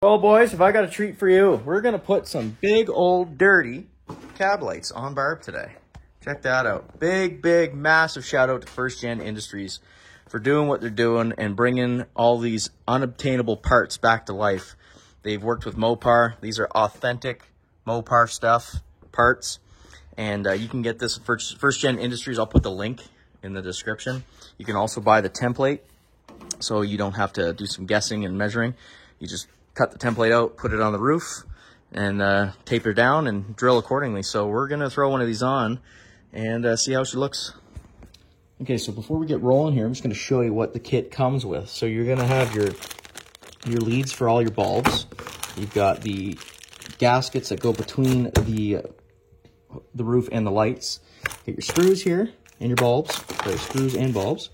Well, boys, if I got a treat for you, we're going to put some big old dirty cab lights on Barb today. Check that out. Big, massive shout out to First Gen Industries for doing what they're doing and bringing all these unobtainable parts back to life. They've worked with Mopar. These are authentic Mopar parts. And you can get this at First Gen Industries. I'll put the link in the description. You can also buy the template, so you don't have to do some guessing and measuring. You just cut the template out, put it on the roof, and tape her down and drill accordingly. So we're gonna throw one of these on and see how she looks. Okay, so before we get rolling here, I'm just gonna show you what the kit comes with. So you're gonna have your leads for all your bulbs. You've got the gaskets that go between the roof and the lights. Get your screws here and your bulbs, so screws and bulbs.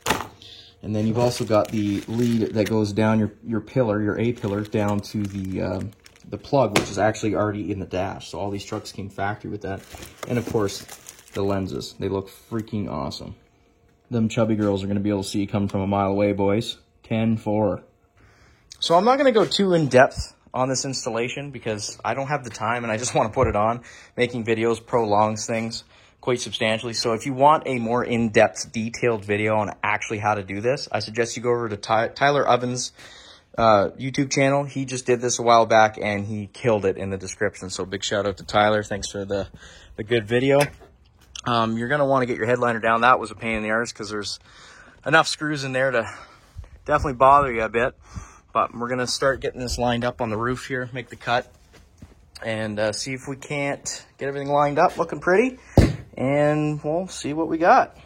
And then you've also got the lead that goes down your pillar, your A pillar, down to the plug, which is actually already in the dash. So all these trucks came factory with that. And of course, the lenses. They look freaking awesome. Them chubby girls are gonna be able to see coming from a mile away, boys. 10-4. So I'm not gonna go too in depth on this installation because I don't have the time and I just want to put it on. Making videos prolongs things quite substantially. So if you want a more in-depth, detailed video on actually how to do this, I suggest you go over to Tyler Ovens' YouTube channel. He just did this a while back and he killed it in the description. So big shout out to Tyler. Thanks for the good video. You're going to want to get your headliner down. That was a pain in the arse because there's enough screws in there to definitely bother you a bit. But we're going to start getting this lined up on the roof here, make the cut, and see if we can't get everything lined up, looking pretty, and we'll see what we got.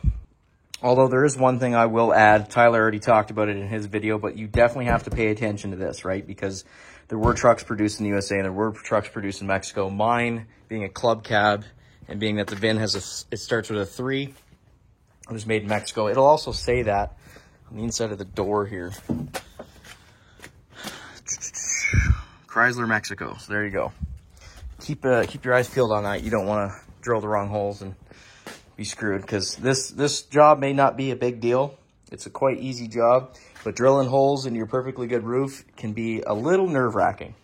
Although there is one thing I will add. Tyler already talked about it in his video, but you definitely have to pay attention to this, right? Because there were trucks produced in the USA and there were trucks produced in Mexico. Mine being a club cab and being that the VIN has it starts with a 3, it was made in Mexico. It'll also say that on the inside of the door here. Chrysler, Mexico. So there you go. Keep your eyes peeled on that. You don't want to drill the wrong holes and be screwed, because this job may not be a big deal. It's a quite easy job, but drilling holes in your perfectly good roof can be a little nerve-wracking.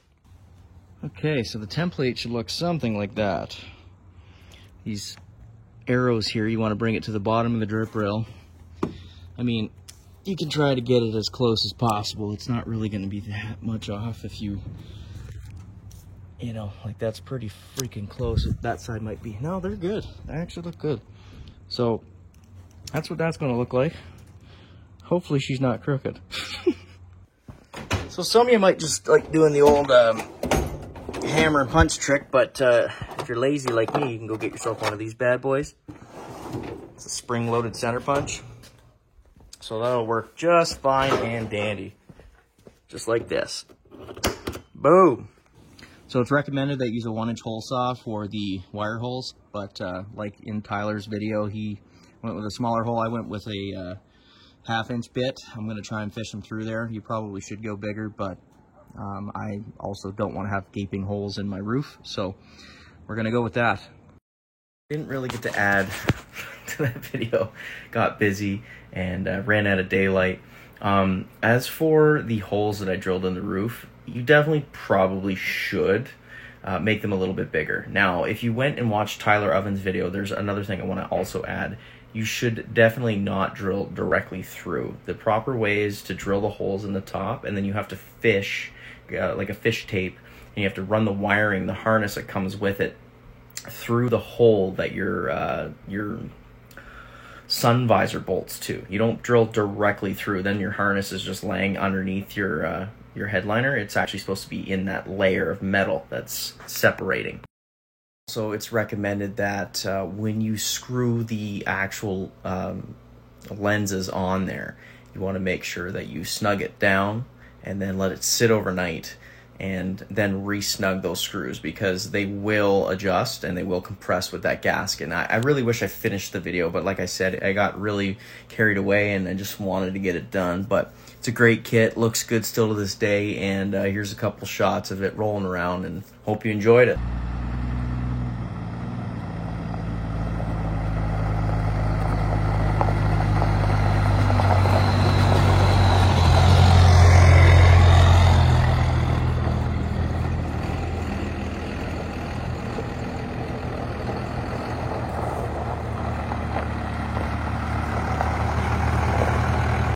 Okay, so the template should look something like that. These arrows here, you want to bring it to the bottom of the drip rail. I mean, you can try to get it as close as possible. It's not really going to be that much off if you know, like that's pretty freaking close. That side might be. No, they're good. They actually look good. So that's what that's going to look like. Hopefully she's not crooked. So some of you might just like doing the old hammer and punch trick, but if you're lazy like me, you can go get yourself one of these bad boys. It's a spring-loaded center punch. So that'll work just fine and dandy. Just like this. Boom. So it's recommended that you use a 1-inch hole saw for the wire holes, but like in Tyler's video, he went with a smaller hole. I went with a 1/2-inch bit. I'm going to try and fish them through there. You probably should go bigger, but I also don't want to have gaping holes in my roof, so we're going to go with that. Didn't really get to add to that video. Got busy and ran out of daylight. As for the holes that I drilled in the roof, you definitely probably should make them a little bit bigger. Now, if you went and watched Tyler Ovens' video, there's another thing I want to also add. You should definitely not drill directly through. The proper way is to drill the holes in the top, and then you have to fish, like a fish tape, and you have to run the wiring, the harness that comes with it, through the hole that your sun visor bolts to. You don't drill directly through, then your harness is just laying underneath your headliner. It's actually supposed to be in that layer of metal that's separating. So it's recommended that when you screw the actual lenses on there, you want to make sure that you snug it down and then let it sit overnight, and then re-snug those screws, because they will adjust and they will compress with that gasket. And I really wish I finished the video, but like I said, I got really carried away and I just wanted to get it done. But it's a great kit, looks good still to this day, and here's a couple shots of it rolling around, and hope you enjoyed it.